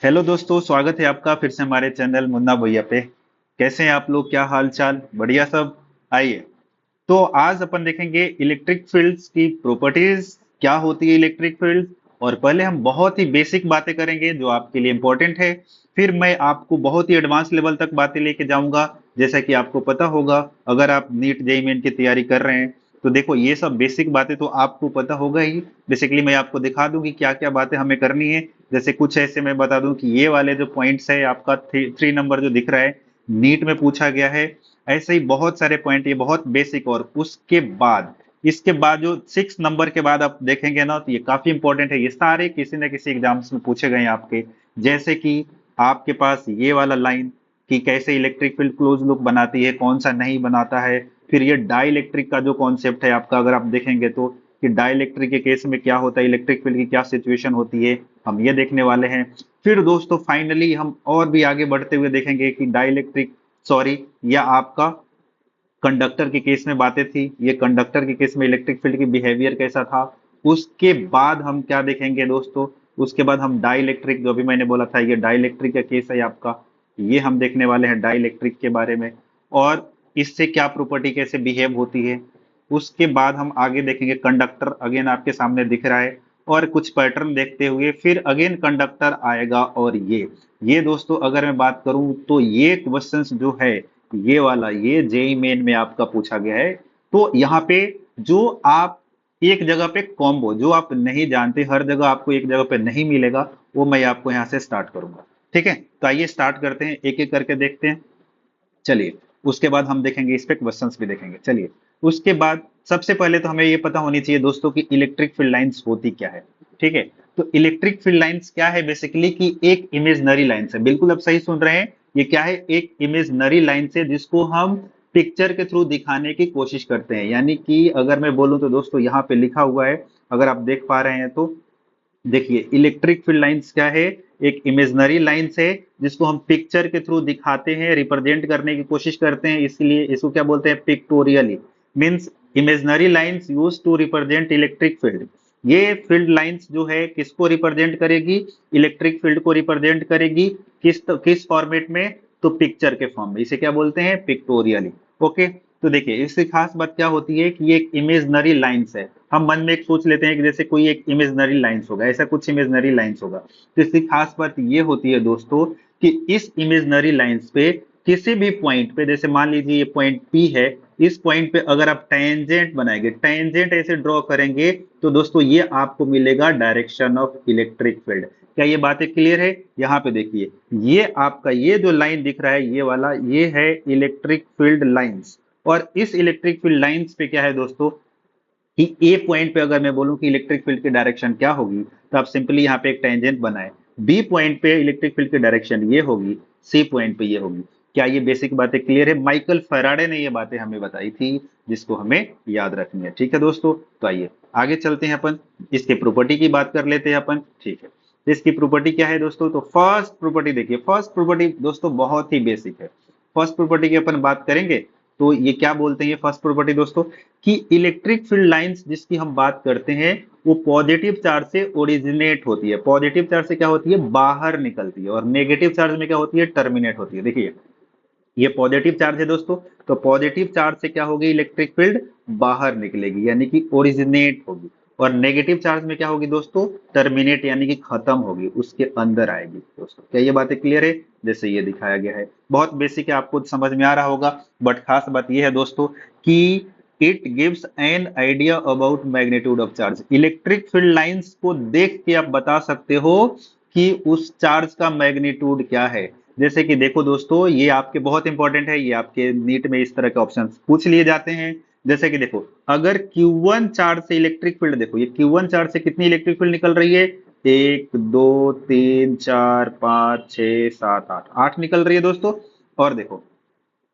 Hello दोस्तों, स्वागत है आपका फिर से हमारे चैनल मुन्ना भैया पे। कैसे हैं आप लोग? क्या हाल चाल? बढ़िया सब। आइए, तो आज अपन देखेंगे इलेक्ट्रिक फील्ड्स की प्रॉपर्टीज, क्या होती है इलेक्ट्रिक फील्ड। और पहले हम बहुत ही बेसिक बातें करेंगे जो आपके लिए इंपॉर्टेंट है। फिर मैं आपको बहुत ही एडवांस लेवल तक बातें लेके जाऊंगा। जैसा कि आपको पता होगा, अगर आप नीट जेईई मेन की तैयारी कर रहे हैं तो देखो, ये सब बेसिक बातें तो आपको पता होगा ही। बेसिकली मैं आपको दिखा दूं कि क्या क्या बातें हमें करनी है। जैसे कुछ ऐसे मैं बता दूं कि ये वाले जो पॉइंट्स है, आपका थ्री नंबर जो दिख रहा है, नीट में पूछा गया है। ऐसे ही बहुत सारे पॉइंट, ये बहुत बेसिक। और उसके बाद, इसके बाद जो 6 नंबर के बाद आप देखेंगे ना, तो ये काफी इंपॉर्टेंट है। ये सारे किसी न किसी एग्जाम्स में पूछे गए हैं आपके। जैसे कि आपके पास ये वाला लाइन, कि कैसे इलेक्ट्रिक फील्ड क्लोज लूप बनाती है, कौन सा नहीं बनाता है। फिर ये डाइलेक्ट्रिक का जो कॉन्सेप्ट है आपका, अगर आप देखेंगे तो, कि डाइलेक्ट्रिक के केस में क्या होता है, इलेक्ट्रिक फील्ड की क्या सिचुएशन होती है, हम ये देखने वाले हैं। फिर दोस्तों फाइनली हम और भी आगे बढ़ते हुए देखेंगे कि डाइलेक्ट्रिक, सॉरी, या आपका कंडक्टर के केस में बातें थी, ये कंडक्टर के केस में इलेक्ट्रिक फील्ड की बिहेवियर कैसा था। उसके बाद हम क्या देखेंगे दोस्तों, उसके बाद हम डाइलेक्ट्रिक, जो अभी मैंने बोला था ये डाइलेक्ट्रिक का केस है आपका, ये हम देखने वाले हैं डाइलेक्ट्रिक के बारे में। और इससे क्या प्रॉपर्टी, कैसे बिहेव होती है। उसके बाद हम आगे देखेंगे कंडक्टर, अगेन आपके सामने दिख रहा है। और कुछ पैटर्न देखते हुए फिर अगेन कंडक्टर आएगा। और ये दोस्तों अगर मैं बात करूं तो ये क्वेश्चंस जो है, ये वाला, ये जेई मेन में आपका पूछा गया है। तो यहाँ पे जो आप एक जगह पे कॉम्बो, जो आप नहीं जानते, हर जगह आपको एक जगह पे नहीं मिलेगा, वो मैं आपको यहाँ से स्टार्ट करूंगा। ठीक है, तो आइए स्टार्ट करते हैं, एक एक करके देखते हैं। चलिए, उसके बाद हम देखेंगे, इस पे क्वेश्चंस भी देखेंगे। चलिए, उसके बाद सबसे पहले तो हमें ये पता होनी चाहिए दोस्तों कि इलेक्ट्रिक फील्ड लाइंस होती क्या है। ठीक है, तो इलेक्ट्रिक फील्ड लाइंस क्या है बेसिकली, कि एक इमेजनरी लाइंस है। बिल्कुल आप सही सुन रहे हैं, ये क्या है, एक इमेजनरी लाइंस है जिसको हम पिक्चर के थ्रू दिखाने की कोशिश करते हैं। यानी कि अगर मैं बोलूं तो दोस्तों, यहाँ पे लिखा हुआ है, अगर आप देख पा रहे हैं तो देखिए, इलेक्ट्रिक फील्ड लाइंस क्या है, एक इमेजनरी लाइंस है जिसको हम पिक्चर के थ्रू दिखाते हैं, रिप्रेजेंट करने की कोशिश करते हैं, इसलिए इसको क्या बोलते हैं, pictorially. Means imaginary lines use to represent electric field. ये फील्ड लाइंस जो है किसको रिप्रेजेंट करेगी, इलेक्ट्रिक फील्ड को रिप्रेजेंट करेगी। किस फॉर्मेट में, तो पिक्चर के फॉर्म में। इसे क्या बोलते हैं, पिक्टोरियली। ओके, तो देखिए इसकी खास बात क्या होती है कि ये एक इमेजनरी लाइंस है। हम मन में एक सोच लेते हैं कि जैसे कोई एक इमेजनरी लाइंस होगा, ऐसा कुछ इमेजनरी लाइंस होगा। तो इसकी खास बात ये होती है दोस्तों, कि इस इमेजनरी लाइंस पे किसी भी पॉइंट पे, जैसे मान लीजिए ये पॉइंट पी है, इस पॉइंट पे अगर आप टेंजेंट बनाएंगे, टेंजेंट ऐसे ड्रॉ करेंगे, तो दोस्तों ये आपको मिलेगा डायरेक्शन ऑफ इलेक्ट्रिक फील्ड। क्या ये बातें क्लियर है? यहाँ पे देखिए, ये आपका ये जो लाइन दिख रहा है, ये वाला, ये है इलेक्ट्रिक फील्ड लाइंस। और इस इलेक्ट्रिक फील्ड लाइंस पे क्या है दोस्तों, कि ए पॉइंट पे अगर मैं बोलूं कि इलेक्ट्रिक फील्ड की डायरेक्शन क्या होगी, तो आप सिंपली यहाँ पे एक टेंजेंट बनाए। बी पॉइंट पे इलेक्ट्रिक फील्ड की डायरेक्शन ये होगी, सी पॉइंट पे ये होगी। क्या ये बेसिक बातें क्लियर है? माइकल फैराडे ने ये बातें हमें बताई थी, जिसको हमें याद रखनी है। ठीक है दोस्तों, तो आइए आगे चलते हैं, अपन इसके प्रॉपर्टी की बात कर लेते हैं अपन। ठीक है, तो इसकी प्रॉपर्टी क्या है दोस्तों, तो फर्स्ट प्रॉपर्टी देखिए, फर्स्ट प्रॉपर्टी दोस्तों बहुत ही बेसिक है। फर्स्ट प्रॉपर्टी की अपन बात करेंगे, तो ये क्या बोलते हैं फर्स्ट प्रॉपर्टी दोस्तों, कि इलेक्ट्रिक फील्ड लाइंस जिसकी हम बात करते हैं, वो पॉजिटिव चार्ज से ओरिजिनेट होती है। पॉजिटिव चार्ज से क्या होती है, बाहर निकलती है। और नेगेटिव चार्ज में क्या होती है, टर्मिनेट होती है। देखिए, ये पॉजिटिव चार्ज है दोस्तों, तो पॉजिटिव चार्ज से क्या होगी, इलेक्ट्रिक फील्ड बाहर निकलेगी, यानी कि ओरिजिनेट होगी। और नेगेटिव चार्ज में क्या होगी दोस्तों, टर्मिनेट, यानी कि खत्म होगी, उसके अंदर आएगी। दोस्तों क्या ये बातें क्लियर है? जैसे ये दिखाया गया है, बहुत बेसिक है, आपको समझ में आ रहा होगा। बट खास बात ये है दोस्तों, कि it gives an idea about magnitude of charge. Electric field lines को देख के आप बता सकते हो कि उस चार्ज का मैग्नीट्यूड क्या है। जैसे कि देखो दोस्तों, ये आपके बहुत इंपॉर्टेंट है, ये आपके नीट में इस तरह के ऑप्शन पूछ लिए जाते हैं। जैसे कि देखो, अगर Q1 चार्ज से इलेक्ट्रिक फील्ड, देखो ये Q1 चार्ज से कितनी इलेक्ट्रिक फील्ड निकल रही है, 1 2 3 4 5 6 7 8 निकल रही है दोस्तों। और देखो,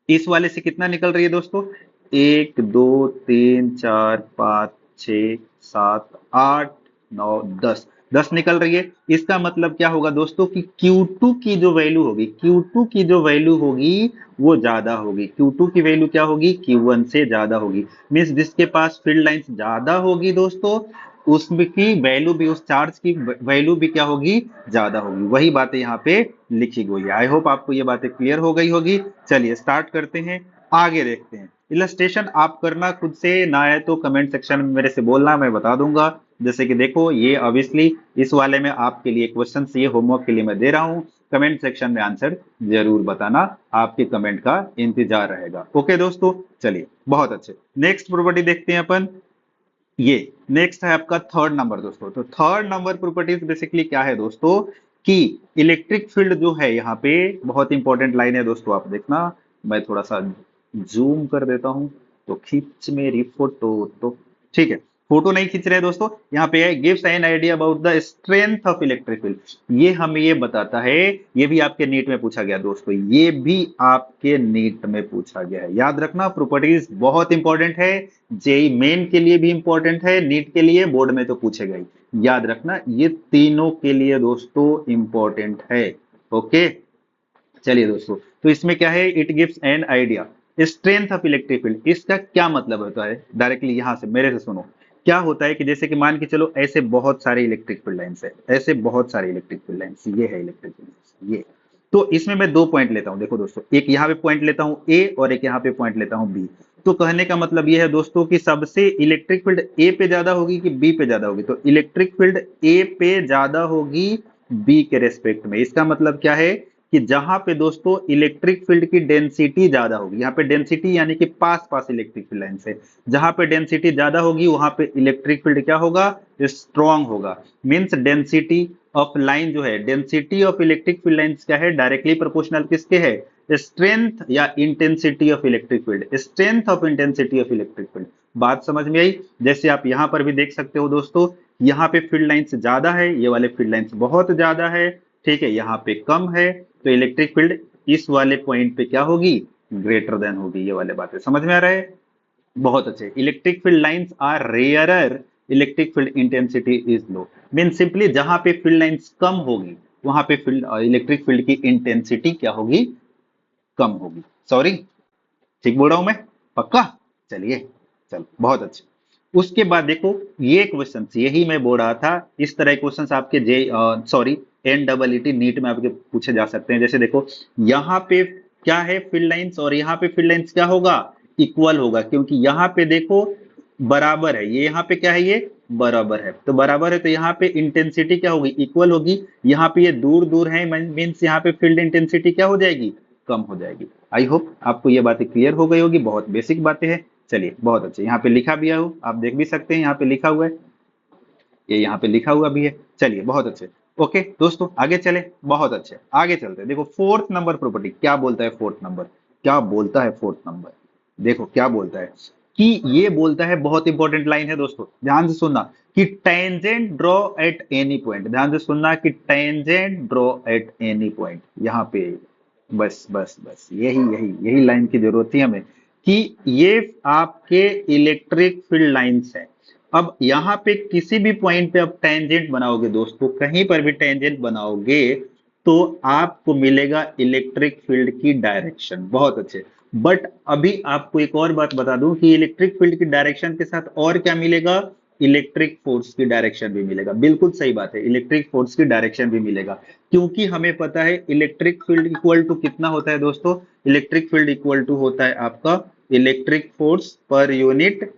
इस वाले से कितना निकल रही है दोस्तों, 1 2 3 4 5 6 7 8 9 10, 10 निकल रही है। इसका मतलब क्या होगा दोस्तों, कि Q2 की जो वैल्यू होगी, Q2 की जो वैल्यू होगी वो ज्यादा होगी। Q2 की वैल्यू क्या होगी, Q1 से ज्यादा होगी। मीन्स जिसके पास फील्ड लाइंस ज्यादा होगी दोस्तों, उसकी वैल्यू भी, उस चार्ज की वैल्यू भी क्या होगी, ज्यादा होगी। वही बातें यहाँ पे लिखी गई है। आई होप आपको ये बातें क्लियर हो गई होगी। चलिए स्टार्ट करते हैं, आगे देखते हैं। इलस्ट्रेशन आप करना खुद से, ना आए तो कमेंट सेक्शन में मेरे से बोलना, मैं बता दूंगा। जैसे कि देखो, ये ऑब्वियसली इस वाले में आपके लिए क्वेश्चन, ये होमवर्क के लिए मैं दे रहा हूं। कमेंट सेक्शन में आंसर जरूर बताना, आपके कमेंट का इंतजार रहेगा। ओके दोस्तों, चलिए बहुत अच्छे। नेक्स्ट प्रॉपर्टी देखते हैं अपन। ये नेक्स्ट है आपका थर्ड नंबर दोस्तों। तो थर्ड नंबर प्रॉपर्टीज बेसिकली क्या है दोस्तों, कि इलेक्ट्रिक फील्ड जो है, यहाँ पे बहुत इंपॉर्टेंट लाइन है दोस्तों, आप देखना। मैं थोड़ा सा जूम कर देता हूं, तो खींच मेरी फोटो। तो ठीक है, फोटो नहीं खींच रहे दोस्तों, यहाँ पे है gives an idea about the strength of electric field. ये हमें ये बताता है, ये भी आपके नीट में पूछा गया दोस्तों, ये भी आपके नीट में पूछा गया है। याद रखना, प्रॉपर्टीज बहुत इंपॉर्टेंट है, जेई मेन के लिए भी इंपॉर्टेंट है, नीट के लिए, बोर्ड में तो पूछेगा ही। याद रखना, ये तीनों के लिए दोस्तों इंपॉर्टेंट है। ओके, चलिए दोस्तों, तो इसमें क्या है, it gives an idea strength of electric field. इसका क्या मतलब होता है, डायरेक्टली यहां से मेरे से सुनो। क्या होता है कि जैसे कि मान के चलो, ऐसे बहुत सारे इलेक्ट्रिक फील्ड लाइन्स है, ऐसे बहुत सारे इलेक्ट्रिक फील्ड लाइन्स, ये है इलेक्ट्रिक फील्ड ये। तो इसमें मैं दो पॉइंट लेता हूं, देखो दोस्तों, एक यहाँ पे पॉइंट लेता हूं ए, और एक यहाँ पे पॉइंट लेता हूं बी। तो कहने का मतलब ये है दोस्तों कि सबसे इलेक्ट्रिक फील्ड ए पे ज्यादा होगी कि बी पे ज्यादा होगी, तो इलेक्ट्रिक फील्ड ए पे ज्यादा होगी बी के रेस्पेक्ट में। इसका मतलब क्या है कि जहां पे दोस्तों इलेक्ट्रिक फील्ड की डेंसिटी ज्यादा होगी, यहाँ पे डेंसिटी यानी कि पास पास इलेक्ट्रिक फील्ड लाइन से, जहां पे डेंसिटी ज्यादा होगी वहां पे इलेक्ट्रिक फील्ड क्या होगा, स्ट्रॉन्ग होगा। मींस डेंसिटी ऑफ लाइन जो है, density of electric field lines क्या है, डायरेक्टली प्रोपोर्शनल किसके है, स्ट्रेंथ या intensity of electric field, strength of intensity of electric field. बात समझ में आई। जैसे आप यहां पर भी देख सकते हो दोस्तों, यहाँ पे फील्ड लाइंस ज्यादा है, ये वाले फील्ड लाइंस बहुत ज्यादा है, ठीक है, यहाँ पे कम है, तो इलेक्ट्रिक फील्ड इस वाले पॉइंट पे क्या होगी, ग्रेटर देन होगी। ये वाले बातें समझ में आ रहा है, बहुत अच्छे। Electric field lines are rarer, electric field intensity is low. Mean simply जहां पे फील्ड लाइंस कम होगी वहां पे फील्ड इलेक्ट्रिक फील्ड की इंटेंसिटी क्या होगी, कम होगी। सॉरी, ठीक बोल रहा हूं मैं, पक्का। चलिए, चलो बहुत अच्छे। उसके बाद देखो, ये क्वेश्चन यही मैं बोल रहा था, इस तरह क्वेश्चन आपके जे सॉरी NEET नीट में आपके पूछे जा सकते हैं। जैसे देखो, यहाँ पे क्या है, फील्ड लाइंस, और यहाँ पे फील्ड लाइंस क्या होगा, इक्वल होगा, क्योंकि यहाँ पे देखो बराबर है, ये यहाँ पे क्या है, ये बराबर है, तो बराबर है, तो यहाँ पे इंटेंसिटी क्या होगी, इक्वल होगी। यहाँ पे ये दूर दूर है, मीन्स यहाँ पे फील्ड इंटेंसिटी क्या हो जाएगी, कम हो जाएगी। आई होप आपको ये बातें क्लियर हो गई होगी, बहुत बेसिक बातें हैं। चलिए बहुत अच्छे, यहाँ पे लिखा भी है, आप देख भी सकते हैं, यहाँ पे लिखा हुआ है, ये यहाँ पे लिखा हुआ भी है। चलिए बहुत अच्छे। ओके दोस्तों, आगे चले, बहुत अच्छे, आगे चलते हैं। देखो फोर्थ नंबर प्रॉपर्टी क्या बोलता है, फोर्थ नंबर क्या बोलता है, फोर्थ नंबर देखो क्या बोलता है, कि ये बोलता है, बहुत इंपॉर्टेंट लाइन है दोस्तों, ध्यान से सुनना, कि tangent draw at any point. ध्यान से सुनना कि tangent draw at any point, यहाँ पे बस बस बस यही यही यही लाइन की जरूरत थी हमें, कि ये आपके इलेक्ट्रिक फील्ड लाइंस है। अब यहाँ पे किसी भी पॉइंट पे आप टेंजेंट बनाओगे दोस्तों, कहीं पर भी टेंजेंट बनाओगे, तो आपको मिलेगा इलेक्ट्रिक फील्ड की डायरेक्शन। बहुत अच्छे। बट अभी आपको एक और बात बता दूं कि इलेक्ट्रिक फील्ड की डायरेक्शन के साथ और क्या मिलेगा, इलेक्ट्रिक फोर्स की डायरेक्शन भी मिलेगा। बिल्कुल सही बात है, इलेक्ट्रिक फोर्स की डायरेक्शन भी मिलेगा, क्योंकि हमें पता है इलेक्ट्रिक फील्ड इक्वल टू कितना होता है दोस्तों, इलेक्ट्रिक फील्ड इक्वल टू होता है आपका electric force per unit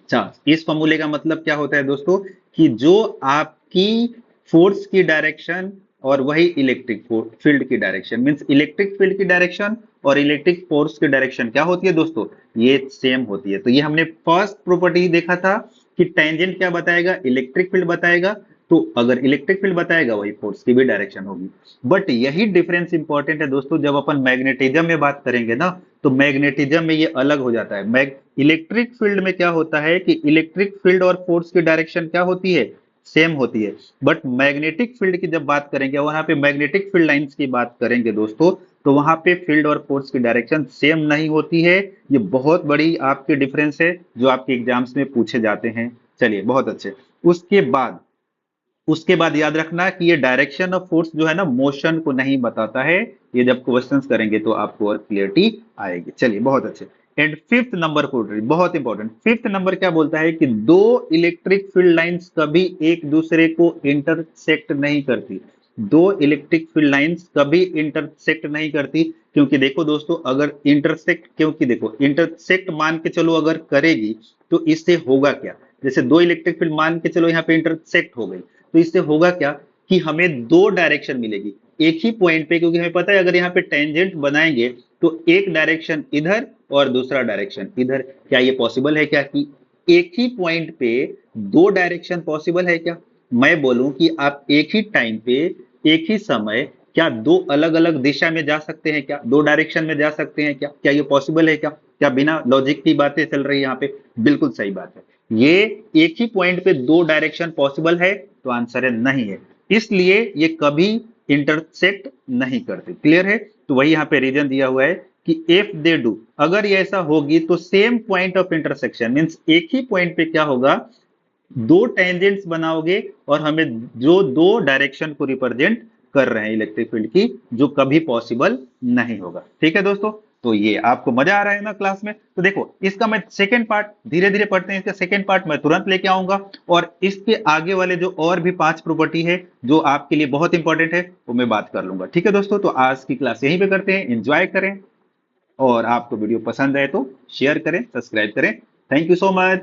charge. इस फॉर्मूले का मतलब क्या होता है दोस्तों, कि जो आपकी फोर्स की डायरेक्शन और वही इलेक्ट्रिक फील्ड की डायरेक्शन, मींस इलेक्ट्रिक फील्ड की डायरेक्शन और इलेक्ट्रिक फोर्स की डायरेक्शन क्या होती है दोस्तों, ये सेम होती है। तो ये हमने फर्स्ट प्रॉपर्टी देखा था कि टेंजेंट क्या बताएगा, इलेक्ट्रिक फील्ड बताएगा, तो अगर इलेक्ट्रिक फील्ड बताएगा वही फोर्स की भी डायरेक्शन होगी। बट यही डिफरेंस इंपॉर्टेंट है दोस्तों, जब अपन मैग्नेटिज्म में बात करेंगे ना, तो मैग्नेटिज्म में ये अलग हो जाता है। इलेक्ट्रिक फील्ड में क्या होता है कि इलेक्ट्रिक फील्ड और फोर्स की डायरेक्शन क्या होती है, सेम होती है। बट मैग्नेटिक फील्ड की जब बात करेंगे, वहां पे मैग्नेटिक फील्ड लाइंस की बात करेंगे दोस्तों, तो वहां पे फील्ड और फोर्स की डायरेक्शन सेम नहीं होती है। ये बहुत बड़ी आपकी डिफरेंस है, जो आपके एग्जाम्स में पूछे जाते हैं। चलिए बहुत अच्छे। उसके बाद उसके बाद याद रखना कि ये डायरेक्शन ऑफ फोर्स जो है ना, मोशन को नहीं बताता है। ये जब क्वेश्चंस करेंगे तो आपको और क्लियरिटी आएगी। चलिए बहुत अच्छे। एंड फिफ्थ नंबर प्रोपर्टी बहुत इंपॉर्टेंट, फिफ्थ नंबर क्या बोलता है कि दो इलेक्ट्रिक फील्ड लाइंस कभी एक दूसरे को इंटरसेक्ट नहीं करती। दो इलेक्ट्रिक फील्ड लाइंस कभी इंटरसेक्ट नहीं करती, क्योंकि देखो दोस्तों, अगर इंटरसेक्ट, क्योंकि देखो इंटरसेक्ट मान के चलो अगर करेगी तो इससे होगा क्या, जैसे दो इलेक्ट्रिक फील्ड मान के चलो यहाँ पे इंटरसेक्ट हो गई, तो इससे होगा क्या कि हमें दो डायरेक्शन मिलेगी एक ही पॉइंट पे, क्योंकि हमें पता है अगर यहाँ पे टेंजेंट बनाएंगे तो एक डायरेक्शन इधर और दूसरा डायरेक्शन इधर। क्या ये पॉसिबल है क्या कि एक ही पॉइंट पे दो डायरेक्शन पॉसिबल है क्या? मैं बोलूं कि आप एक ही टाइम पे एक ही समय क्या दो अलग अलग दिशा में जा सकते हैं क्या, दो डायरेक्शन में जा सकते हैं क्या? क्या ये पॉसिबल है क्या? क्या बिना लॉजिक की बातें चल रही है यहाँ पे? बिल्कुल सही बात है। ये एक ही पॉइंट पे दो डायरेक्शन पॉसिबल है, तो आंसर है नहीं है। इसलिए ये कभी इंटरसेक्ट नहीं करते। क्लियर है? तो वही यहाँ पे रीजन दिया हुआ है कि इफ दे डू, अगर ये ऐसा होगी तो same point of intersection means एक ही पॉइंट पे क्या होगा, दो टेंजेंट्स बनाओगे और हमें जो दो डायरेक्शन को रिप्रेजेंट कर रहे हैं इलेक्ट्रिक फील्ड की, जो कभी पॉसिबल नहीं होगा। ठीक है दोस्तों, तो ये आपको मजा आ रहा है ना क्लास में? तो देखो इसका मैं सेकंड पार्ट धीरे धीरे पढ़ते हैं, इसका सेकंड पार्ट मैं तुरंत लेके आऊंगा, और इसके आगे वाले जो और भी 5 प्रॉपर्टी है जो आपके लिए बहुत इंपॉर्टेंट है वो मैं बात कर लूंगा। ठीक है दोस्तों, तो आज की क्लास यहीं पे करते हैं, एंजॉय करें, और आपको वीडियो पसंद आए तो शेयर करें, सब्सक्राइब करें। Thank you so much.